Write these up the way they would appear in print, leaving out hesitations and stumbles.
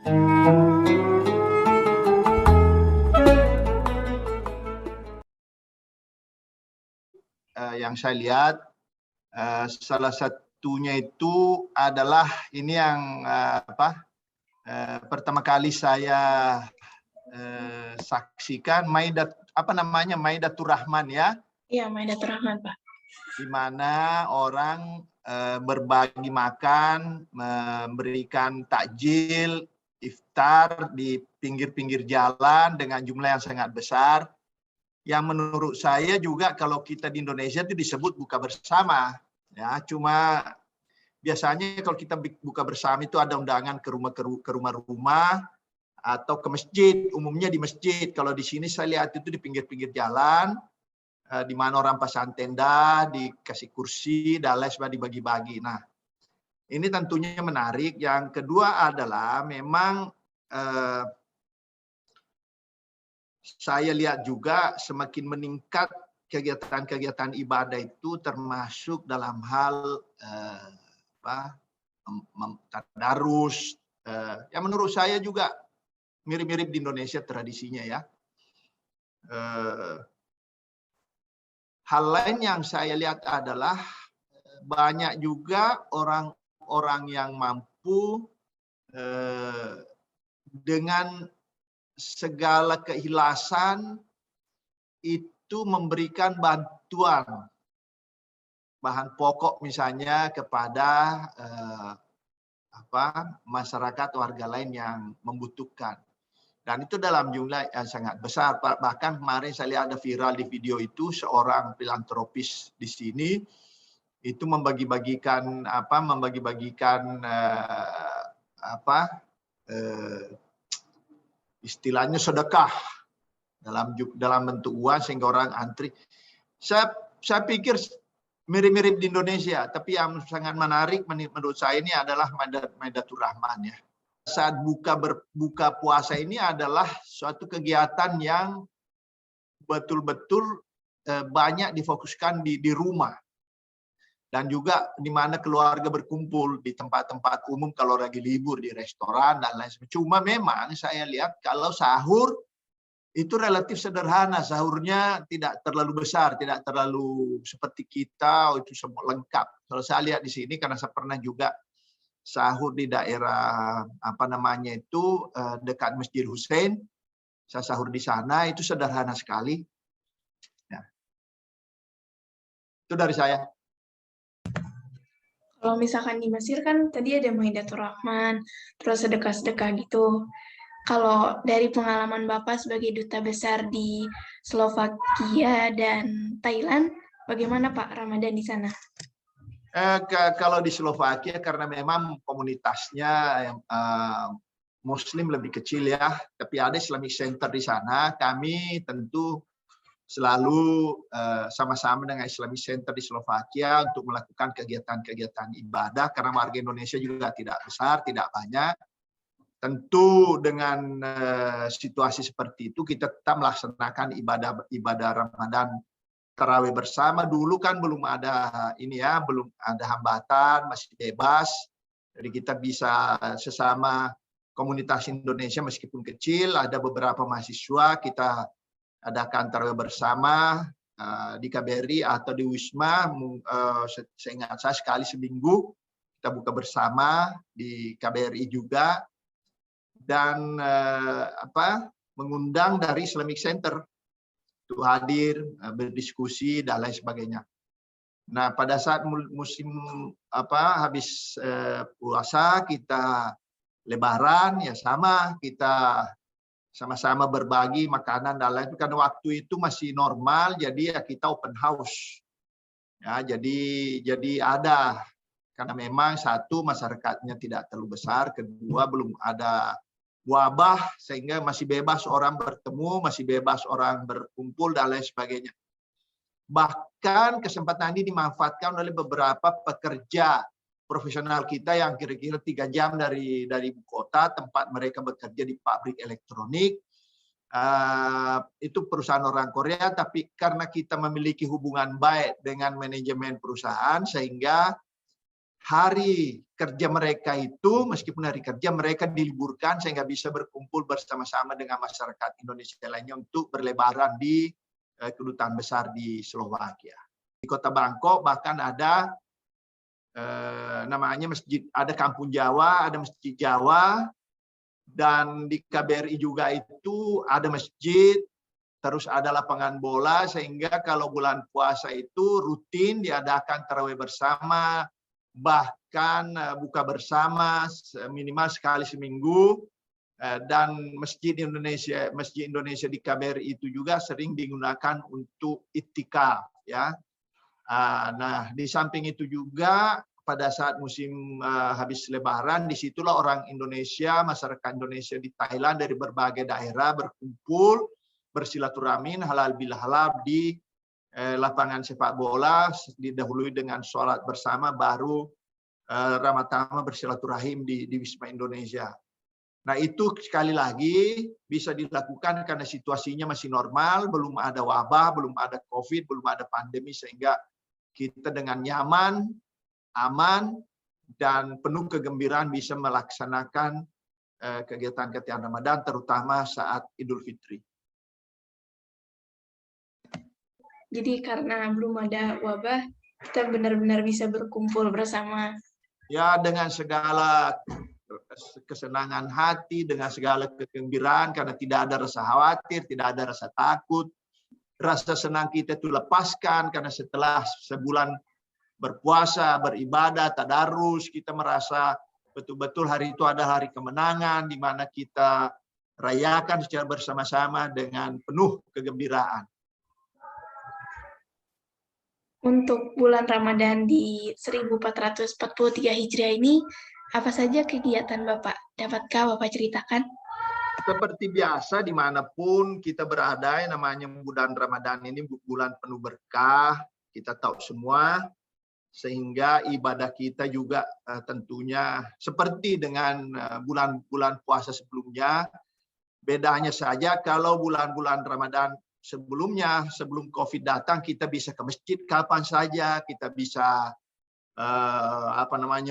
Yang saya lihat salah satunya itu adalah ini yang pertama kali saya saksikan Maidatur Rahman ya. Iya, Maidatur Rahman, Pak. Di mana orang berbagi makan, memberikan takjil, iftar di pinggir-pinggir jalan dengan jumlah yang sangat besar. Yang menurut saya juga kalau kita di Indonesia itu disebut buka bersama. Ya, cuma biasanya kalau kita buka bersama itu ada undangan ke rumah-rumah atau ke masjid, umumnya di masjid. Kalau di sini saya lihat itu di pinggir-pinggir jalan, di mana orang pasang tenda, dikasih kursi, dan lain sebagainya dibagi-bagi. Nah, ini tentunya menarik. Yang kedua adalah memang saya lihat juga semakin meningkat kegiatan-kegiatan ibadah itu, termasuk dalam hal tadarus. Yang menurut saya juga mirip-mirip di Indonesia tradisinya ya. Hal lain yang saya lihat adalah banyak juga orang-orang yang mampu dengan segala keikhlasan itu memberikan bantuan bahan pokok misalnya kepada masyarakat warga lain yang membutuhkan. Dan itu dalam jumlah yang sangat besar. Bahkan kemarin saya lihat ada viral di video itu seorang filantropis di sini itu membagi-bagikan istilahnya sedekah dalam bentuk uang sehingga orang antri. Saya pikir mirip-mirip di Indonesia, tapi yang sangat menarik menurut saya ini adalah Maidatur Rahman ya. Saat buka puasa ini adalah suatu kegiatan yang betul-betul banyak difokuskan di rumah. Dan juga di mana keluarga berkumpul di tempat-tempat umum kalau lagi libur, di restoran dan lain sebagainya. Cuma memang saya lihat kalau sahur itu relatif sederhana. Sahurnya tidak terlalu besar, tidak terlalu seperti kita, itu semua lengkap. Kalau saya lihat di sini, karena saya pernah juga sahur di daerah dekat Masjid Hussein, saya sahur di sana, itu sederhana sekali. Ya. Itu dari saya. Kalau misalkan di Mesir kan tadi ada Maidatur Rahman, terus sedekah-sedekah gitu. Kalau dari pengalaman Bapak sebagai duta besar di Slovakia dan Thailand, bagaimana Pak Ramadan di sana? Kalau di Slovakia karena memang komunitasnya Muslim lebih kecil ya, tapi ada Islamic Center di sana. Kami tentu selalu sama-sama dengan Islamic Center di Slovakia untuk melakukan kegiatan-kegiatan ibadah karena warga Indonesia juga tidak besar, tidak banyak. Tentu dengan situasi seperti itu kita tetap melaksanakan ibadah Ramadan tarawih bersama. Dulu kan belum ada belum ada hambatan, masih bebas. Jadi kita bisa sesama komunitas Indonesia meskipun kecil, ada beberapa mahasiswa kita adakan tarawih bersama di KBRI atau di Wisma. Seingat saya sekali seminggu kita buka bersama di KBRI juga, dan mengundang dari Islamic Center untuk hadir, berdiskusi dan lain sebagainya. Nah, pada saat musim habis puasa, kita Lebaran ya sama, kita sama-sama berbagi makanan dan lain, karena waktu itu masih normal, jadi ya kita open house. Ya, jadi ada, karena memang satu masyarakatnya tidak terlalu besar, kedua belum ada wabah sehingga masih bebas orang bertemu, masih bebas orang berkumpul dan lain sebagainya. Bahkan kesempatan ini dimanfaatkan oleh beberapa pekerja profesional kita yang kira-kira 3 jam dari ibu kota, tempat mereka bekerja di pabrik elektronik. Itu perusahaan orang Korea, tapi karena kita memiliki hubungan baik dengan manajemen perusahaan sehingga hari kerja mereka itu, meskipun hari kerja mereka diliburkan sehingga bisa berkumpul bersama-sama dengan masyarakat Indonesia lainnya untuk berlebaran di kedutaan besar di Slovakia. Di Kota Bangkok bahkan ada namanya masjid, ada Kampung Jawa, ada Masjid Jawa, dan di KBRI juga itu ada masjid, terus ada lapangan bola, sehingga kalau bulan puasa itu rutin diadakan tarawih bersama, bahkan buka bersama minimal sekali seminggu. Dan Masjid Indonesia di KBRI itu juga sering digunakan untuk iktikaf, ya. Nah, di samping itu juga pada saat musim habis Lebaran, disitulah orang Indonesia, masyarakat Indonesia di Thailand dari berbagai daerah berkumpul, bersilaturahmi halal bihalal di lapangan sepak bola, didahului dengan sholat bersama, baru Ramadhan bersilaturahim di Wisma Indonesia. Nah, itu sekali lagi bisa dilakukan karena situasinya masih normal, belum ada wabah, belum ada COVID, belum ada pandemi, sehingga kita dengan nyaman, aman, dan penuh kegembiraan bisa melaksanakan kegiatan-kegiatan Ramadan, terutama saat Idul Fitri. Jadi karena belum ada wabah, kita benar-benar bisa berkumpul bersama. Ya, dengan segala kesenangan hati, dengan segala kegembiraan, karena tidak ada rasa khawatir, tidak ada rasa takut. Rasa senang kita itu lepaskan, karena setelah sebulan berpuasa, beribadah, tadarus, kita merasa betul-betul hari itu adalah hari kemenangan, di mana kita rayakan secara bersama-sama dengan penuh kegembiraan. Untuk bulan Ramadan di 1443 Hijriah ini, apa saja kegiatan Bapak? Dapatkah Bapak ceritakan? Seperti biasa, dimanapun kita berada, namanya bulan Ramadan ini bulan penuh berkah, kita tahu semua, sehingga ibadah kita juga tentunya seperti dengan bulan-bulan puasa sebelumnya. Bedanya saja kalau bulan-bulan Ramadan sebelumnya, sebelum COVID datang, kita bisa ke masjid kapan saja, kita bisa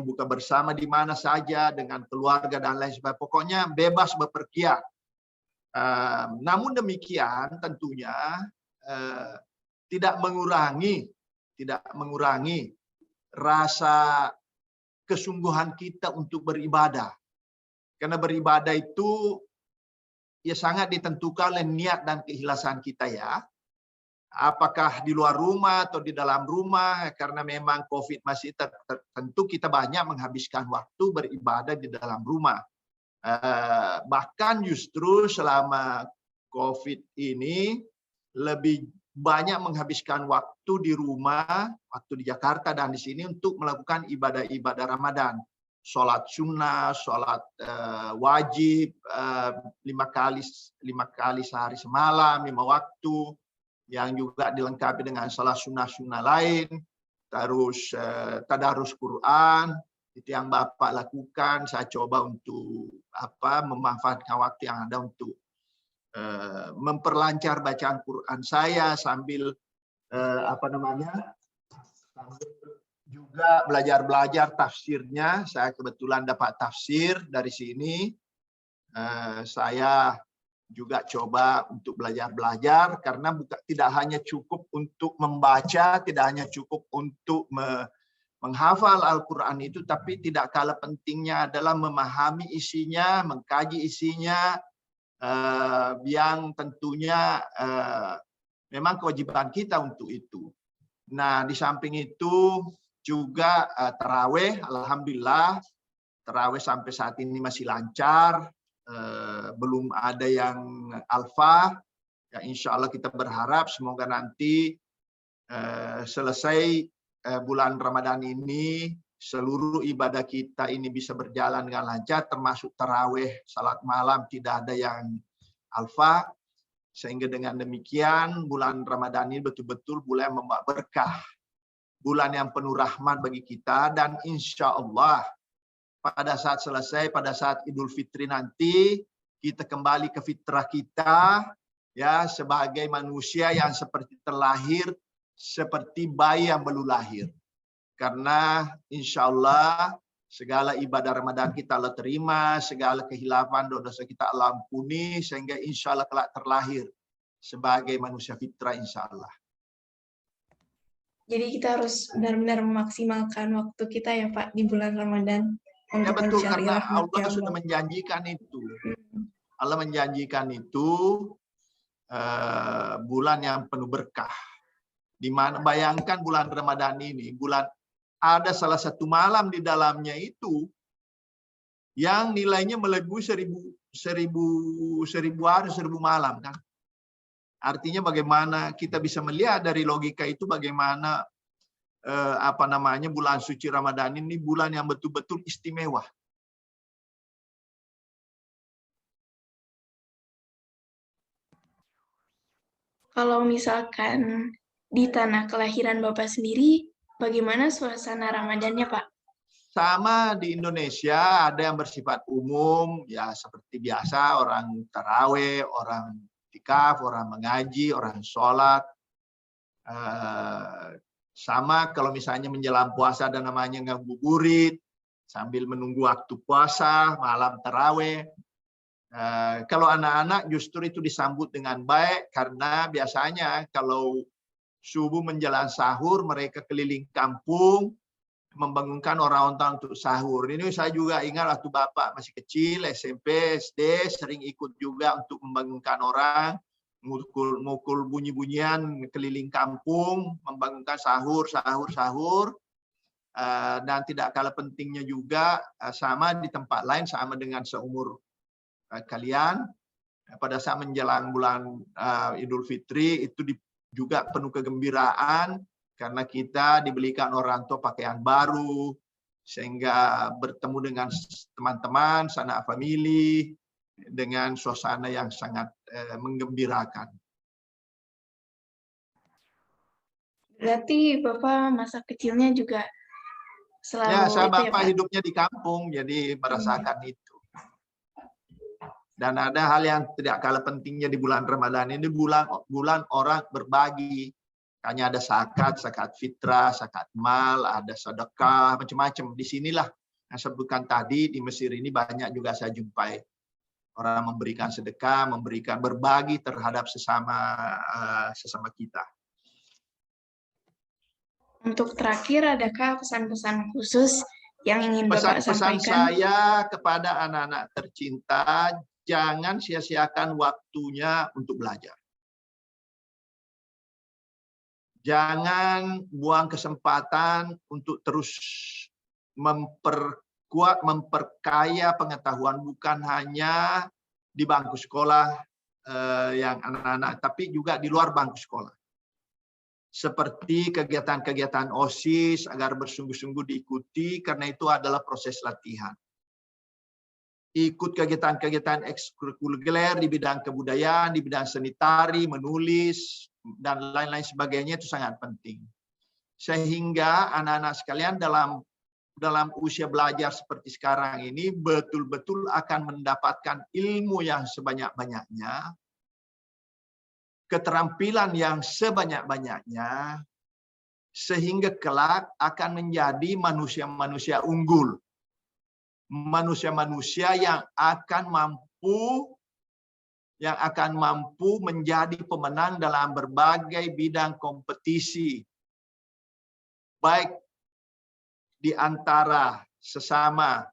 buka bersama di mana saja dengan keluarga dan lain sebagainya. Pokoknya bebas bepergian. Namun demikian tentunya tidak mengurangi rasa kesungguhan kita untuk beribadah. Karena beribadah itu ya sangat ditentukan oleh niat dan keikhlasan kita, ya. Apakah di luar rumah atau di dalam rumah, karena memang COVID masih tentu kita banyak menghabiskan waktu beribadah di dalam rumah. Bahkan justru selama COVID ini lebih banyak menghabiskan waktu di rumah, waktu di Jakarta dan di sini untuk melakukan ibadah-ibadah Ramadan. Sholat sunnah, sholat wajib 5 kali sehari semalam, 5 waktu, yang juga dilengkapi dengan sholat sunnah-sunnah lain, terus tadarus Quran, itu yang Bapak lakukan. Saya coba untuk memanfaatkan waktu yang ada untuk memperlancar bacaan Quran saya sambil sambil juga belajar tafsirnya. Saya kebetulan dapat tafsir dari sini. Saya juga coba untuk belajar karena tidak hanya cukup untuk membaca, tidak hanya cukup untuk menghafal Al-Quran itu, tapi tidak kalah pentingnya adalah memahami isinya, mengkaji isinya, yang tentunya memang kewajiban kita untuk itu. Nah, di samping itu juga tarawih, alhamdulillah tarawih sampai saat ini masih lancar. Belum ada yang alfa, ya insya Allah kita berharap semoga nanti selesai bulan Ramadan ini seluruh ibadah kita ini bisa berjalan dengan lancar, termasuk tarawih, salat malam tidak ada yang alfa, sehingga dengan demikian bulan Ramadan ini betul-betul bulan yang membawa berkah, bulan yang penuh rahmat bagi kita, dan insya Allah pada saat selesai, pada saat Idul Fitri nanti, kita kembali ke fitrah kita, ya, sebagai manusia yang seperti terlahir, seperti bayi yang baru lahir. karena insya Allah segala ibadah Ramadan kita Allah terima, segala kehilafan dosa kita Allah ampuni, sehingga insya Allah kelak terlahir sebagai manusia fitrah insya Allah. Jadi kita harus benar-benar memaksimalkan waktu kita ya Pak di bulan Ramadan. Ya Untuk betul, mencari karena rahmat Allah ya sudah menjanjikan itu. Allah menjanjikan itu bulan yang penuh berkah. Di mana bayangkan bulan Ramadan ini, bulan ada salah satu malam di dalamnya itu yang nilainya melebihi 1000 hari 1000 malam kan. Artinya bagaimana kita bisa melihat dari logika itu bagaimana bulan suci Ramadan ini bulan yang betul-betul istimewa. Kalau misalkan di tanah kelahiran Bapak sendiri, bagaimana suasana Ramadannya, Pak? Sama di Indonesia, ada yang bersifat umum, ya seperti biasa, orang taraweh, orang tikaf, orang mengaji, orang sholat. Sama kalau misalnya menjelang puasa ada namanya ngabuburit, sambil menunggu waktu puasa, malam taraweh. Kalau anak-anak justru itu disambut dengan baik, karena biasanya kalau subuh menjelang sahur, mereka keliling kampung, membangunkan orang-orang untuk sahur. Ini saya juga ingat waktu Bapak masih kecil, SMP, SD, sering ikut juga untuk membangunkan orang, mukul bunyi-bunyian keliling kampung, membangunkan sahur. Dan tidak kalah pentingnya juga, sama di tempat lain, sama dengan seumur kalian, pada saat menjelang bulan Idul Fitri, itu juga penuh kegembiraan, karena kita dibelikan orang tua pakaian baru, sehingga bertemu dengan teman-teman, sanak famili, dengan suasana yang sangat menggembirakan. Berarti Bapak masa kecilnya juga selalu Ya, saya itu ya, Bapak Pak? hidupnya di kampung, jadi merasakan itu. Dan ada hal yang tidak kalah pentingnya di bulan Ramadan ini, bulan orang berbagi. Hanya ada zakat fitrah, zakat mal, ada sedekah, macam-macam. Di sinilah yang saya sebutkan tadi, di Mesir ini banyak juga saya jumpai. Orang memberikan sedekah, memberikan berbagi terhadap sesama kita. Untuk terakhir, adakah pesan-pesan khusus yang ingin Bapak Pesan-pesan sampaikan? saya kepada anak-anak tercinta, jangan sia-siakan waktunya untuk belajar. Jangan buang kesempatan untuk terus memperkaya pengetahuan, bukan hanya di bangku sekolah yang anak-anak, tapi juga di luar bangku sekolah. Seperti kegiatan-kegiatan OSIS agar bersungguh-sungguh diikuti, karena itu adalah proses latihan. Ikut kegiatan-kegiatan ekstrakurikuler di bidang kebudayaan, di bidang seni tari, menulis, dan lain-lain sebagainya, itu sangat penting. Sehingga anak-anak sekalian dalam usia belajar seperti sekarang ini betul-betul akan mendapatkan ilmu yang sebanyak-banyaknya, keterampilan yang sebanyak-banyaknya, sehingga kelak akan menjadi manusia-manusia unggul. Manusia-manusia yang akan mampu menjadi pemenang dalam berbagai bidang kompetisi, baik di antara sesama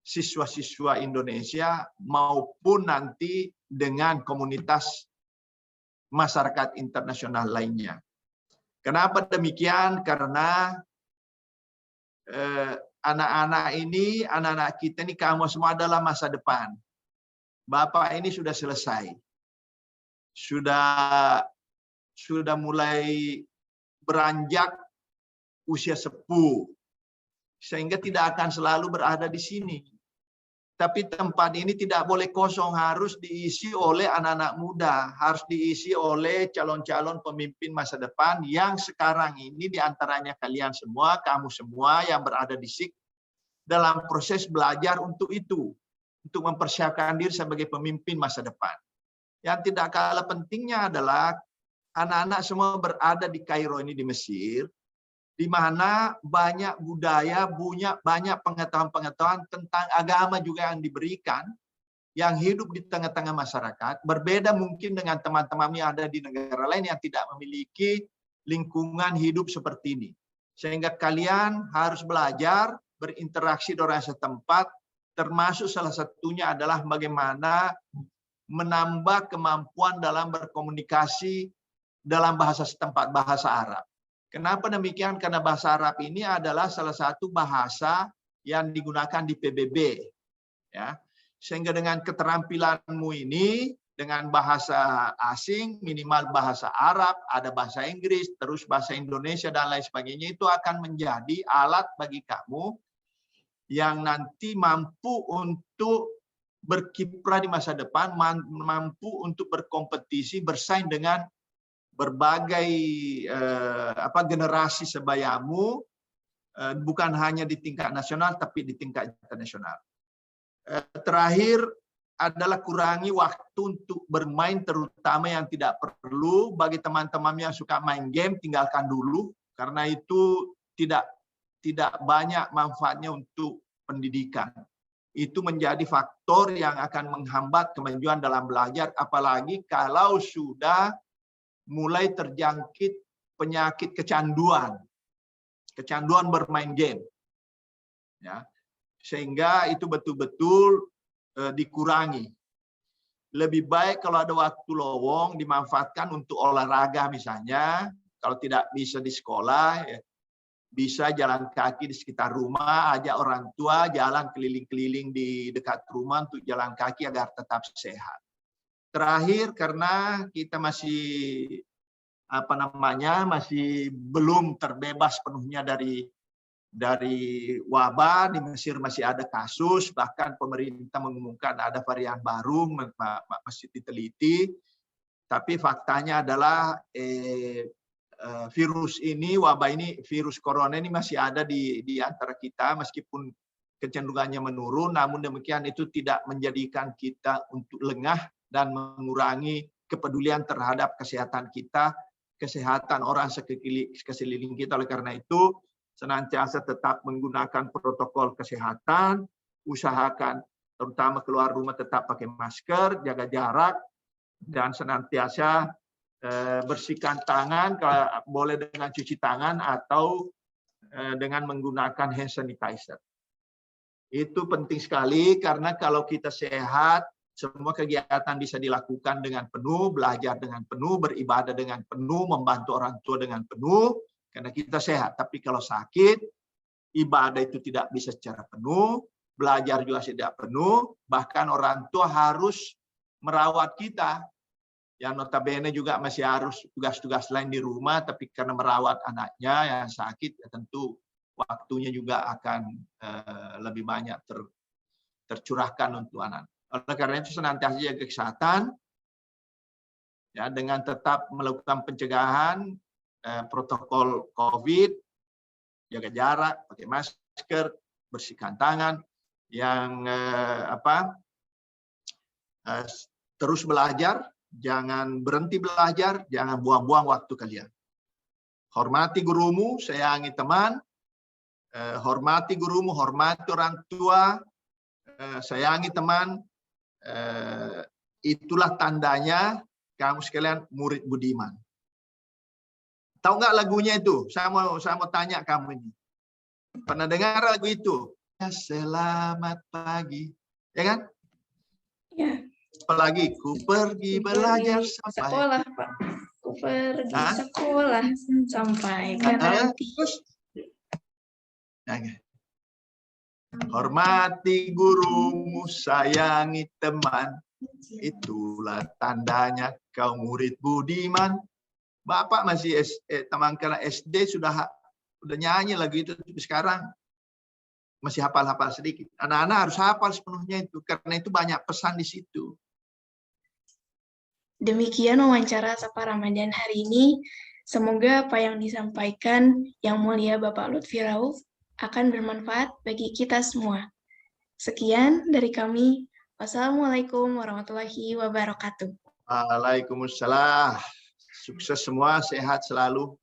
siswa-siswa Indonesia maupun nanti dengan komunitas masyarakat internasional lainnya. Kenapa demikian? Karena anak-anak kita ini, kamu semua adalah masa depan. Bapak ini sudah selesai. Sudah mulai beranjak usia sepuh. Sehingga tidak akan selalu berada di sini. Tapi tempat ini tidak boleh kosong, harus diisi oleh anak-anak muda, harus diisi oleh calon-calon pemimpin masa depan yang sekarang ini diantaranya kalian semua, kamu semua yang berada di SIK dalam proses belajar untuk itu, untuk mempersiapkan diri sebagai pemimpin masa depan. Yang tidak kalah pentingnya adalah anak-anak semua berada di Kairo ini, di Mesir, di mana banyak budaya, banyak pengetahuan-pengetahuan tentang agama juga yang diberikan, yang hidup di tengah-tengah masyarakat, berbeda mungkin dengan teman-teman yang ada di negara lain yang tidak memiliki lingkungan hidup seperti ini. Sehingga kalian harus belajar berinteraksi dengan orang setempat, termasuk salah satunya adalah bagaimana menambah kemampuan dalam berkomunikasi dalam bahasa setempat, bahasa Arab. Kenapa demikian? Karena bahasa Arab ini adalah salah satu bahasa yang digunakan di PBB. Ya. Sehingga dengan keterampilanmu ini, dengan bahasa asing, minimal bahasa Arab, ada bahasa Inggris, terus bahasa Indonesia, dan lain sebagainya, itu akan menjadi alat bagi kamu yang nanti mampu untuk berkiprah di masa depan, mampu untuk berkompetisi, bersaing dengan berbagai generasi sebayamu, bukan hanya di tingkat nasional, tapi di tingkat internasional. Terakhir adalah kurangi waktu untuk bermain, terutama yang tidak perlu. Bagi teman-teman yang suka main game, tinggalkan dulu, karena itu tidak banyak manfaatnya untuk pendidikan. Itu menjadi faktor yang akan menghambat kemajuan dalam belajar, apalagi kalau sudah mulai terjangkit penyakit kecanduan bermain game. Ya. Sehingga itu betul-betul dikurangi. Lebih baik kalau ada waktu lowong dimanfaatkan untuk olahraga misalnya, kalau tidak bisa di sekolah, ya, bisa jalan kaki di sekitar rumah, ajak orang tua jalan keliling-keliling di dekat rumah untuk jalan kaki agar tetap sehat. Terakhir, karena kita masih masih belum terbebas penuhnya dari wabah, di Mesir masih ada kasus, bahkan pemerintah mengumumkan ada varian baru, masih diteliti. Tapi faktanya adalah virus ini, wabah ini, virus corona ini masih ada di antara kita, meskipun kecenderungannya menurun, namun demikian itu tidak menjadikan kita untuk lengah dan mengurangi kepedulian terhadap kesehatan kita, kesehatan orang sekeliling kita. Oleh karena itu, senantiasa tetap menggunakan protokol kesehatan, usahakan terutama keluar rumah tetap pakai masker, jaga jarak, dan senantiasa bersihkan tangan, kalau boleh dengan cuci tangan atau dengan menggunakan hand sanitizer. Itu penting sekali, karena kalau kita sehat, semua kegiatan bisa dilakukan dengan penuh, belajar dengan penuh, beribadah dengan penuh, membantu orang tua dengan penuh, karena kita sehat. Tapi kalau sakit, ibadah itu tidak bisa secara penuh, belajar juga tidak penuh, bahkan orang tua harus merawat kita. Yang notabene juga masih harus tugas-tugas lain di rumah, tapi karena merawat anaknya yang sakit, ya tentu waktunya juga akan lebih banyak tercurahkan untuk anak. Oleh karena itu senantiasa jaga kesehatan, ya, dengan tetap melakukan pencegahan protokol COVID, jaga jarak, pakai masker, bersihkan tangan, yang terus belajar. Jangan berhenti belajar, jangan buang-buang waktu kalian. Hormati gurumu, sayangi teman, hormati gurumu, hormati orang tua, sayangi teman. Itulah tandanya kamu sekalian murid budiman. Tahu nggak lagunya itu? Saya mau tanya kamu ini. Pernah dengar lagu itu? Ya, selamat pagi, ya kan? Ya. Apalagi ku pergi belajar sampai sekolah, Pak. Ku pergi sekolah sampai nanti. Hormati gurumu, sayangi teman, itulah tandanya kau murid budiman. Bapak masih teman kala SD sudah nyanyi lagu itu, tapi sekarang masih hafal-hafal sedikit. Anak-anak harus hafal sepenuhnya itu, karena itu banyak pesan di situ. Demikian wawancara Sapa Ramadan hari ini. Semoga apa yang disampaikan Yang Mulia Bapak Lutfi Rauf akan bermanfaat bagi kita semua. Sekian dari kami. Wassalamualaikum warahmatullahi wabarakatuh. Waalaikumsalam. Sukses semua, sehat selalu.